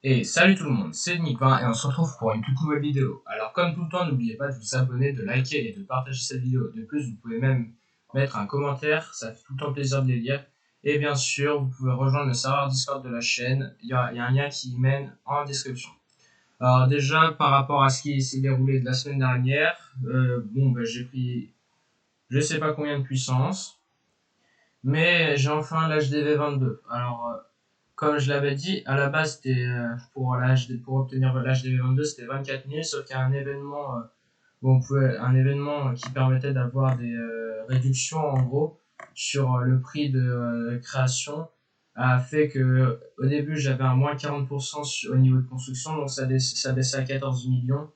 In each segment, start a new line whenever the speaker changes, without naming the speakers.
Et salut tout le monde, c'est Nick20 et on se retrouve pour une toute nouvelle vidéo. Alors comme tout le temps, n'oubliez pas de vous abonner, de liker et de partager cette vidéo. De plus, vous pouvez même mettre un commentaire, ça fait tout le temps plaisir de les lire. Et bien sûr, vous pouvez rejoindre le serveur Discord de la chaîne, il y a un lien qui mène en description. Alors déjà, par rapport à ce qui s'est déroulé de la semaine dernière, j'ai pris je sais pas combien de puissance, mais j'ai enfin l'HDV22. Alors, comme je l'avais dit, à la base, c'était pour obtenir l'HDV22, c'était 24 000, sauf qu'il y a un événement, un événement qui permettait d'avoir des réductions, en gros, sur le prix de création, a fait que, au début, j'avais un moins 40% au niveau de construction, donc ça baissait à 14 millions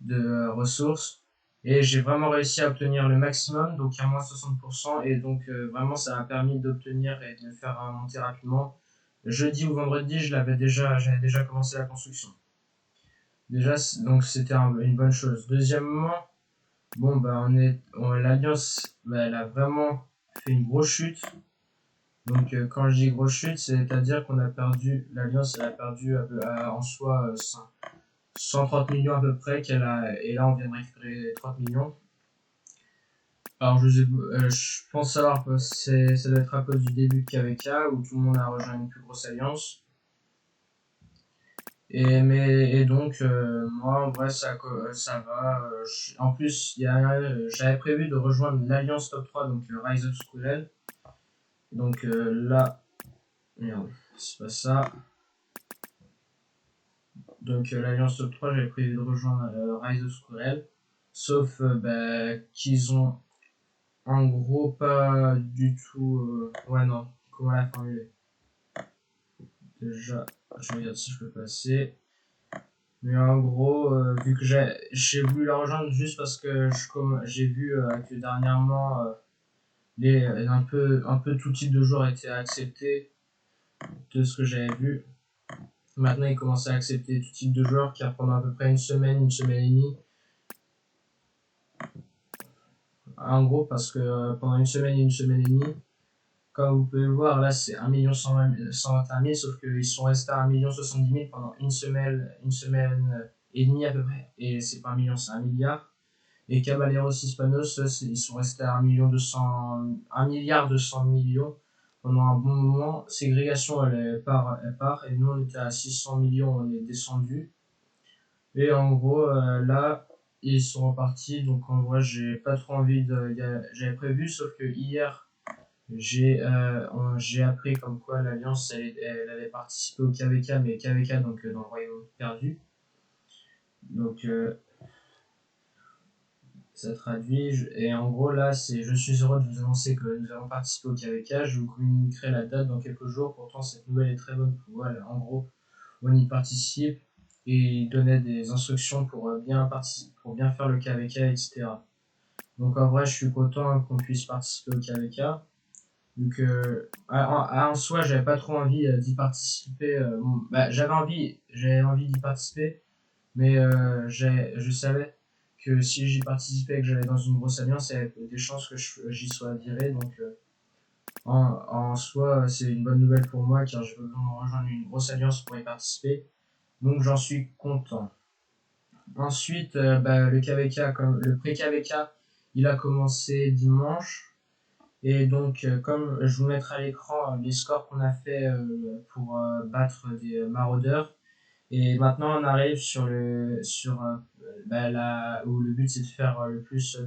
de ressources. Et j'ai vraiment réussi à obtenir le maximum, donc à moins 60%. Et donc vraiment, ça m'a permis d'obtenir et de le faire monter rapidement. Jeudi ou vendredi, j'avais déjà commencé la construction. Déjà, donc c'était une bonne chose. Deuxièmement, l'Alliance, elle a vraiment fait une grosse chute. Donc quand je dis grosse chute, c'est-à-dire qu'on a perdu, l'Alliance, elle a perdu en soi 130 millions à peu près, et là on vient de récupérer 30 millions. Alors je pense savoir que ça doit être à cause du début de KVK où tout le monde a rejoint une plus grosse alliance. Et donc moi en vrai ça va. En plus j'avais prévu de rejoindre l'alliance top 3, donc Rise of Squirrel. Donc là, merde, c'est pas ça. Donc l'alliance top 3, j'avais prévu de rejoindre Rise of Squirrel. Sauf qu'ils ont en gros pas du tout. Ouais, non, comment la formuler? Déjà, je regarde si je peux passer. Mais en gros, vu que j'ai voulu la rejoindre juste parce que j'ai vu que dernièrement, un peu tout type de joueurs étaient acceptés de ce que j'avais vu. Maintenant, ils commencent à accepter tout type de joueurs qui pendant à peu près une semaine et demie. En gros, parce que pendant une semaine et demie, comme vous pouvez le voir, là c'est 1 121 000, sauf qu'ils sont restés à 1 70 000 pendant une semaine et demie à peu près. Et c'est pas 1 million, c'est 1 milliard. Et Caballeros Hispanos, ils sont restés à 1 milliard 200 millions pendant un bon moment. Ségrégation, elle part, et nous on était à 600 millions, on est descendu. Et en gros, là, ils sont repartis, donc en vrai, j'ai pas trop envie j'avais prévu, sauf que hier, j'ai appris comme quoi l'Alliance elle allait participer au KVK, mais KVK donc dans le Royaume perdu. Donc ça traduit, et en gros là, je suis heureux de vous annoncer que nous allons participer au KVK. Je vous communiquerai la date dans quelques jours. Pourtant, cette nouvelle est très bonne. Voilà, en gros, on y participe et il donnait des instructions pour bien faire le KVK, etc. Donc en vrai, je suis content qu'on puisse participer au KVK. Donc, en soi, j'avais pas trop envie d'y participer. J'avais envie d'y participer, mais je savais que si j'y participais et que j'allais dans une grosse alliance, il y avait des chances que j'y sois viré. Donc, en soi, c'est une bonne nouvelle pour moi car je veux rejoindre une grosse alliance pour y participer. Donc, j'en suis content. Ensuite, le KVK, comme le pré-KVK, il a commencé dimanche. Et donc, comme je vous mettrai à l'écran les scores qu'on a fait pour battre des maraudeurs. Et maintenant, on arrive où le but c'est de faire le plus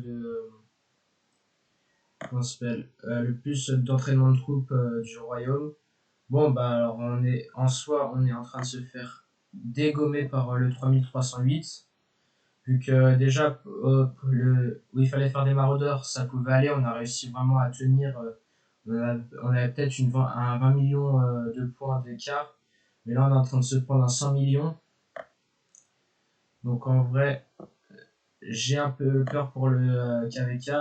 le plus d'entraînement de troupes du royaume. Bon, alors on est en train de se faire dégommer par le 3308. Vu que déjà, où il fallait faire des maraudeurs, ça pouvait aller, on a réussi vraiment à tenir. On avait peut-être un 20 millions de points d'écart, mais là on est en train de se prendre un 100 millions. Donc en vrai, j'ai un peu peur pour le KVK.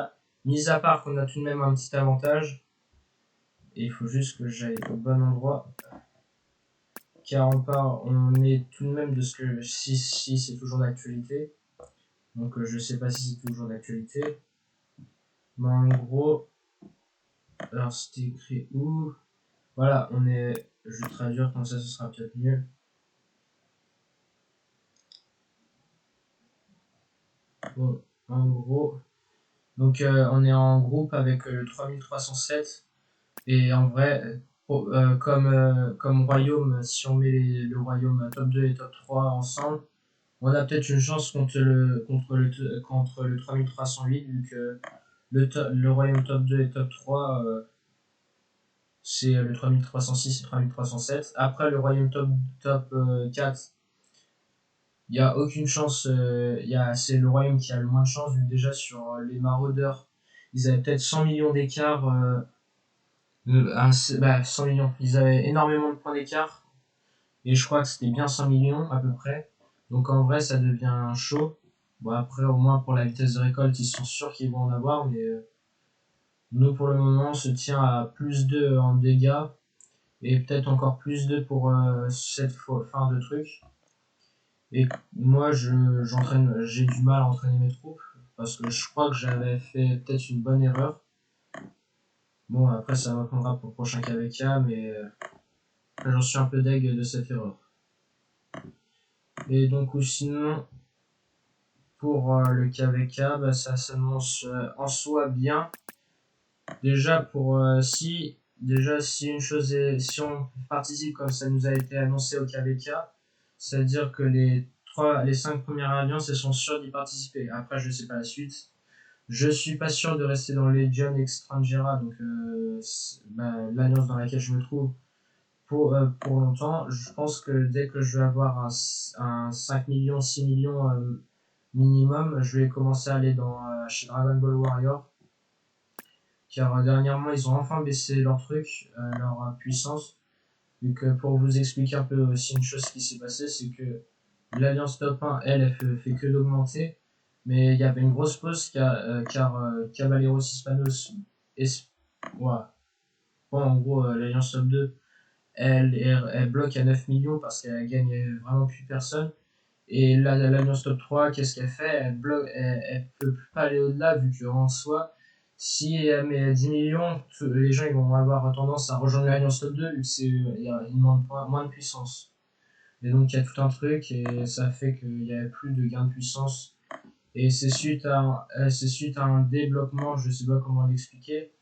Mis à part qu'on a tout de même un petit avantage, et il faut juste que j'aille au bon endroit. Car on est tout de même de ce que si c'est toujours d'actualité. Donc je sais pas si c'est toujours d'actualité. Mais en gros, alors c'était écrit où? Voilà, je vais traduire comme ça, ce sera peut-être mieux. Bon, en gros, donc on est en groupe avec le 3307. Et en vrai, comme royaume, si on met le royaume top 2 et top 3 ensemble, on a peut-être une chance contre le 3308, vu que le royaume top 2 et top 3, c'est le 3306 et 3307. Après, le royaume top 4, il n'y a aucune chance. C'est le royaume qui a le moins de chance, vu que déjà sur les maraudeurs, ils avaient peut-être 100 millions d'écart. 100 millions. Ils avaient énormément de points d'écart. Et je crois que c'était bien 100 millions à peu près. Donc en vrai, ça devient chaud. Bon, après, au moins pour la vitesse de récolte, ils sont sûrs qu'ils vont en avoir. Mais nous, pour le moment, on se tient à plus 2 en dégâts. Et peut-être encore plus 2 pour cette fin de truc. Et moi, j'ai du mal à entraîner mes troupes. Parce que je crois que j'avais fait peut-être une bonne erreur. Bon, après, ça m'apprendra pour le prochain KVK. Mais j'en suis un peu deg de cette erreur. Et donc, ou sinon, pour le KVK, bah, ça s'annonce en soi bien. Déjà, si on participe comme ça nous a été annoncé au KVK, c'est-à-dire que les 5 premières alliances, elles sont sûres d'y participer. Après, je sais pas la suite. Je suis pas sûr de rester dans Legion Extranjera, donc l'alliance dans laquelle je me trouve, pour longtemps. Je pense que dès que je vais avoir un 5 millions, 6 millions minimum, je vais commencer à aller chez Dragon Ball Warrior. Car dernièrement, ils ont enfin baissé leur truc, leur puissance. Donc, pour vous expliquer un peu aussi une chose qui s'est passée, c'est que l'Alliance Top 1, elle fait que d'augmenter. Mais il y avait une grosse pause car Caballeros Hispanos. Ouais. Bon, en gros, l'Alliance Top 2, elle bloque à 9 millions parce qu'elle gagne vraiment plus personne. Et l'Alliance Top 3, qu'est-ce qu'elle fait? Elle peut pas aller au-delà, vu qu'en soi, si elle met 10 millions, les gens ils vont avoir tendance à rejoindre l'Alliance Top 2, vu qu'il y a moins de puissance. Et donc il y a tout un truc, et ça fait qu'il n'y a plus de gain de puissance. Et c'est suite à un débloquement, je sais pas comment l'expliquer,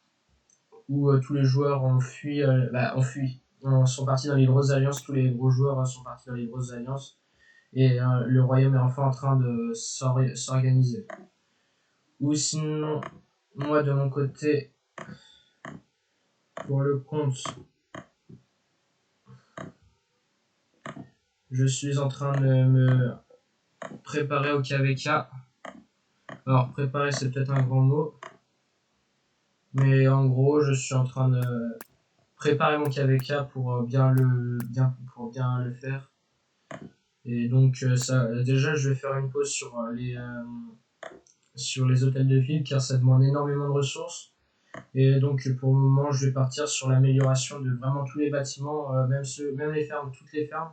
où tous les joueurs ont fui, sont partis dans les grosses alliances, tous les gros joueurs sont partis dans les grosses alliances. Et le royaume est enfin en train de s'organiser. Ou sinon, moi de mon côté, pour le compte, je suis en train de me préparer au KVK. Alors préparer, c'est peut-être un grand mot, mais en gros, je suis en train de préparer mon KVK pour bien le faire. Et donc déjà, je vais faire une pause sur les hôtels de ville, car ça demande énormément de ressources. Et donc pour le moment, je vais partir sur l'amélioration de vraiment tous les bâtiments, même les fermes, toutes les fermes.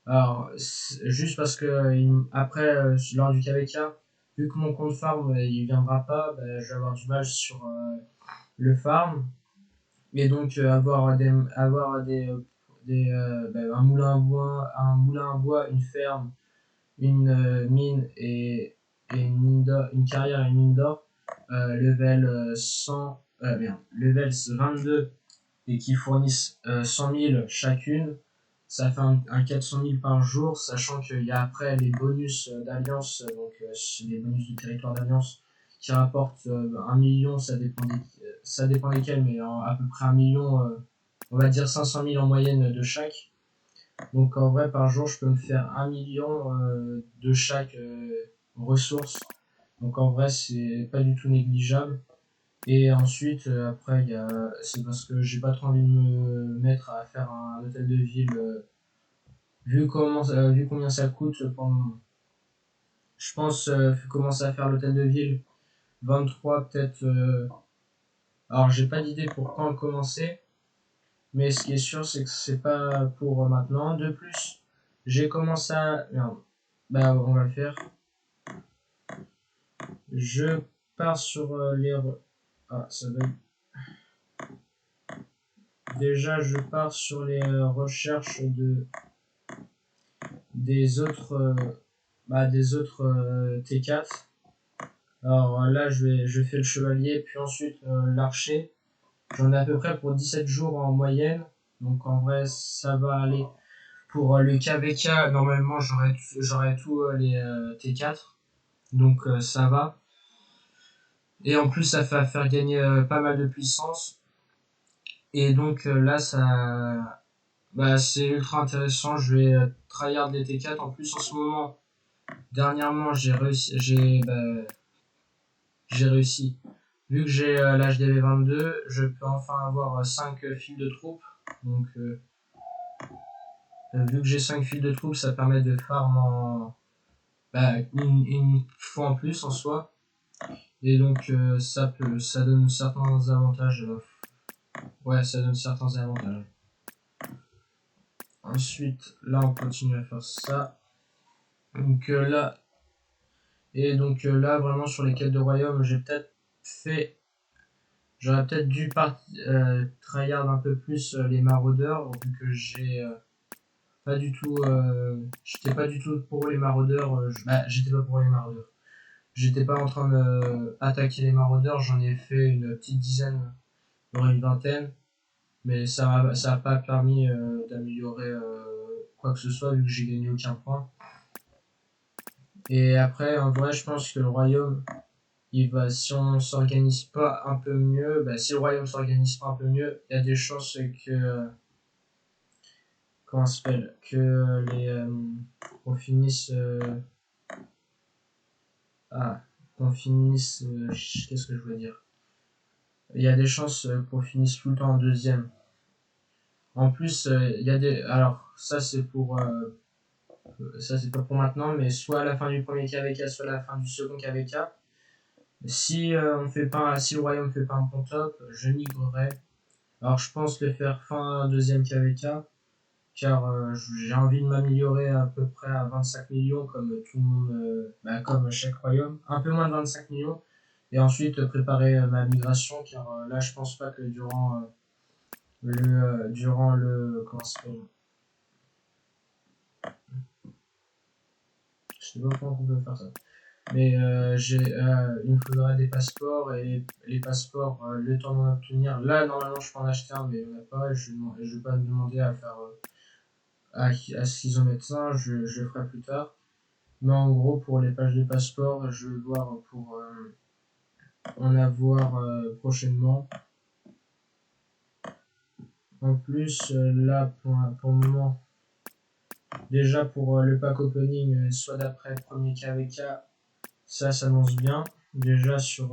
Alors, juste parce que après, lors du KVK, vu que mon compte farm il viendra pas, bah, je vais avoir du mal sur le farm. Et donc un moulin à bois, une ferme, une mine et une carrière et une mine d'or, level 22, et qui fournissent 100 000 chacune, ça fait un 400 000 par jour, sachant qu'il y a après les bonus d'alliance, donc les bonus du territoire d'alliance, qui rapportent 1 million, ça dépend desquels, mais à peu près 1 million, on va dire 500 000 en moyenne de chaque. Donc en vrai, par jour, je peux me faire 1 million de chaque ressource. Donc en vrai, c'est pas du tout négligeable. Et ensuite, après, c'est parce que j'ai pas trop envie de me mettre à faire un hôtel de ville. Vu combien ça coûte, je pense commencer à faire l'hôtel de ville 23 peut-être. Alors j'ai pas d'idée pour quand le commencer, mais ce qui est sûr c'est que c'est pas pour maintenant. De plus, j'ai commencé à... Merde. Bah on va le faire. Je pars sur Ah, ça bug. Déjà, je pars sur les recherches des autres T4. Alors là, je fais le chevalier, puis ensuite l'archer. J'en ai à peu près pour 17 jours en moyenne. Donc en vrai, ça va aller. Pour le KVK, normalement, j'aurai tous les T4. Donc ça va. Et en plus, ça fait faire gagner pas mal de puissance. Et donc là, c'est ultra intéressant. Je vais tryhard les T4. En plus, en ce moment, dernièrement, j'ai réussi. Vu que j'ai l'HDV 22, je peux enfin avoir 5 fils de troupes. Donc, vu que j'ai 5 fils de troupes, ça permet de farm une fois en plus en soi. Et donc, ça donne certains avantages. Ouais, ça donne certains avantages. Ensuite, là, on continue à faire ça. Donc là, vraiment sur les quêtes de royaume, j'aurais peut-être dû tryhard un peu plus les maraudeurs, vu que pas du tout, j'étais pas du tout pour les maraudeurs, j'étais pas pour les maraudeurs. J'étais pas en train d'attaquer les maraudeurs, j'en ai fait une petite dizaine, voire une vingtaine, mais ça a pas permis d'améliorer quoi que ce soit, vu que j'ai gagné aucun point. Et après, en vrai, je pense que le royaume, si on s'organise pas un peu mieux, si le royaume s'organise pas un peu mieux, il y a des chances que, comment ça s'appelle, que on finisse, qu'on finisse, qu'est-ce que je veux dire? Il y a des chances qu'on finisse tout le temps en deuxième. En plus, il y a alors ça c'est pas pour maintenant, mais soit à la fin du premier KVK, soit à la fin du second KVK. Si si le royaume fait pas un bon top, je migrerai. Alors je pense le faire fin deuxième KVK, car j'ai envie de m'améliorer à peu près à 25 millions comme tout le monde, comme chaque royaume, un peu moins de 25 millions, et ensuite préparer ma migration, car là je pense pas que durant le comment ça s'appelle, je sais pas comment on peut faire ça. Mais il me faudrait des passeports, et les passeports, le temps d'en obtenir. Là, normalement, je peux en acheter un, mais il n'y en a pas. Je vais pas me demander à faire à ce qu'ils en mettent ça. Je le ferai plus tard. Mais en gros, pour les pages de passeport, je vais voir pour en avoir prochainement. En plus, là, pour le moment, déjà pour le pack opening, soit d'après premier KVK, ça s'annonce bien. Déjà sur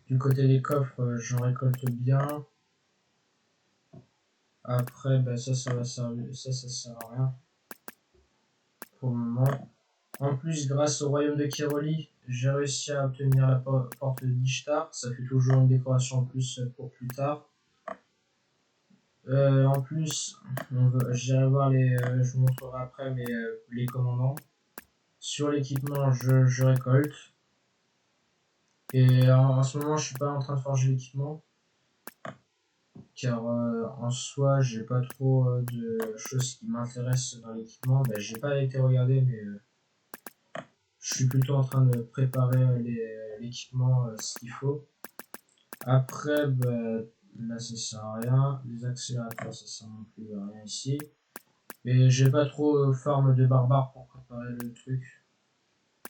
du côté des coffres, j'en récolte bien. Après, ça va servir, ça sert à rien pour le moment. En plus, grâce au royaume de Kéroli, j'ai réussi à obtenir la porte d'Ishtar. Ça fait toujours une décoration en plus pour plus tard. En plus, j'irai voir je vous montrerai après les commandants. Sur l'équipement, je récolte. Et en ce moment, je suis pas en train de forger l'équipement, car en soi, j'ai pas trop de choses qui m'intéressent dans l'équipement. J'ai pas été regarder, mais je suis plutôt en train de préparer l'équipement, ce qu'il faut. Après, là, ça sert à rien. Les accélérateurs, ça sert non plus à rien ici. Et j'ai pas trop farm de barbares pour préparer le truc.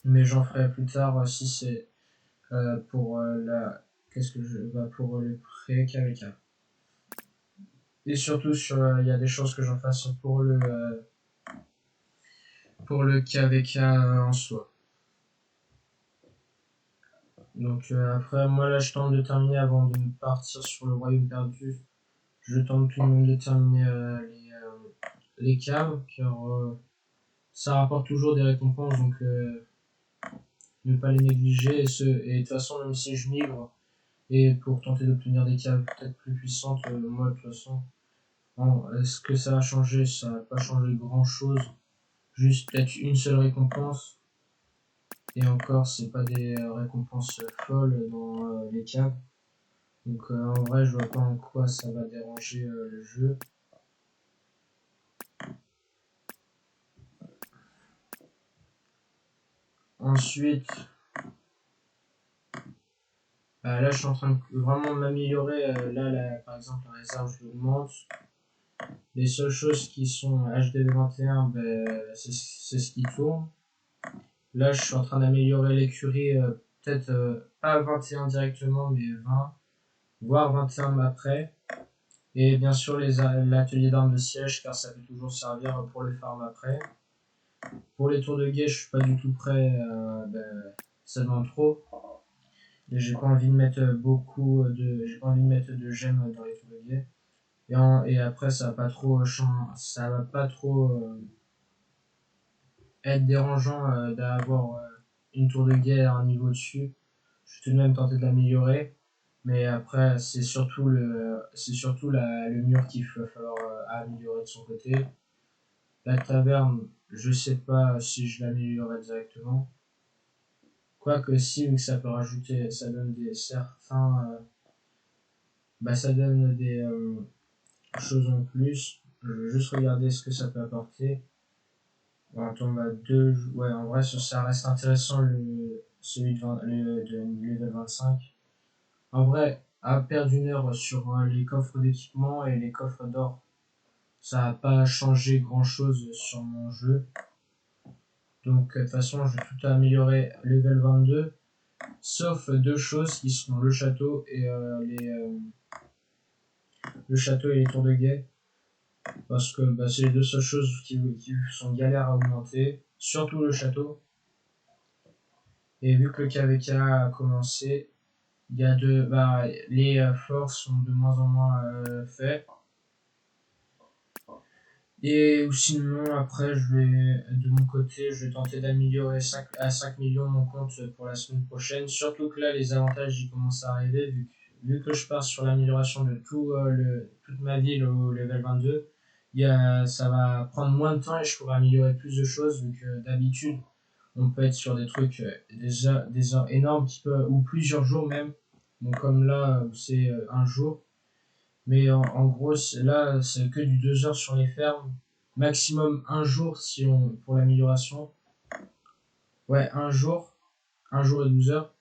Mais j'en ferai plus tard si c'est pour pour le pré-KVK. Et surtout, il y a des chances que j'en fasse pour le KVK en soi. Donc après, moi là, je tente de terminer avant de partir sur le royaume perdu. Je tente tout de même de terminer les caves, car ça rapporte toujours des récompenses, donc ne pas les négliger. Et de toute façon, même si je migre, et pour tenter d'obtenir des caves peut-être plus puissantes, moi de toute façon, est-ce que ça a changé? Ça n'a pas changé grand-chose. Juste peut-être une seule récompense. Et encore, c'est pas des récompenses folles dans les caves. Donc en vrai, je vois pas en quoi ça va déranger le jeu. Ensuite, Là, je suis en train de vraiment m'améliorer. Par exemple, la réserve, je l'augmente. Les seules choses qui sont HDV21, c'est ce qui tourne. Là, je suis en train d'améliorer l'écurie, peut-être pas 21 directement, mais 20, voire 21 après. Et bien sûr, l'atelier d'armes de siège, car ça peut toujours servir pour les farms après. Pour les tours de guet, je suis pas du tout prêt, ça demande trop. Et j'ai pas envie de mettre j'ai pas envie de mettre de gemmes dans les tours de guet. Et après, ça va pas trop être dérangeant d'avoir une tour de guet à un niveau dessus. Je suis tout de même tenté de l'améliorer. Mais après, c'est surtout le mur qu'il va falloir améliorer de son côté. La taverne, je sais pas si je l'améliorerai directement. Quoique si, vu que ça peut rajouter, ça donne ça donne des choses en plus. Je vais juste regarder ce que ça peut apporter. On tombe à 2. Ouais, en vrai, ça reste intéressant celui de level 25. En vrai, à perdre 1 heure sur les coffres d'équipement et les coffres d'or, ça n'a pas changé grand chose sur mon jeu. Donc, de toute façon, je vais tout améliorer level 22. Sauf 2 choses qui sont le château et les tours de guet. Parce que c'est les 2 seules choses qui sont galères à augmenter. Surtout le château. Et vu que le KVK a commencé, les forts sont de moins en moins faits. Et sinon, après, de mon côté, je vais tenter d'améliorer à 5 millions mon compte pour la semaine prochaine. Surtout que là, les avantages ils commencent à arriver, vu que je pars sur l'amélioration de toute ma ville au level 22. Ça va prendre moins de temps et je pourrai améliorer plus de choses, vu que d'habitude, on peut être sur des trucs, des heures énormes, ou plusieurs jours même. Donc comme là, c'est un jour. Mais en gros, là, c'est que du 2 heures sur les fermes. Maximum un jour pour l'amélioration. Ouais, un jour. Un jour et 12 heures.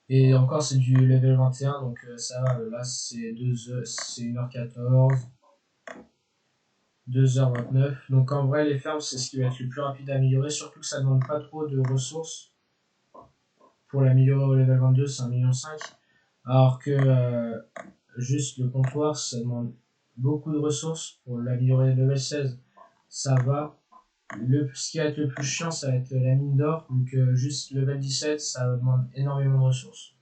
Et encore, c'est du level 21. Donc ça va. Là, c'est 2 heures, c'est 1h14. 2h29. Donc en vrai, les fermes, c'est ce qui va être le plus rapide à améliorer. Surtout que ça ne demande pas trop de ressources. Pour l'améliorer au level 22, c'est 1,5 million. Alors que juste le comptoir, ça demande beaucoup de ressources. Pour l'améliorer level 16, ça va. Ce qui va être le plus chiant, ça va être la mine d'or. Donc juste level 17, ça demande énormément de ressources.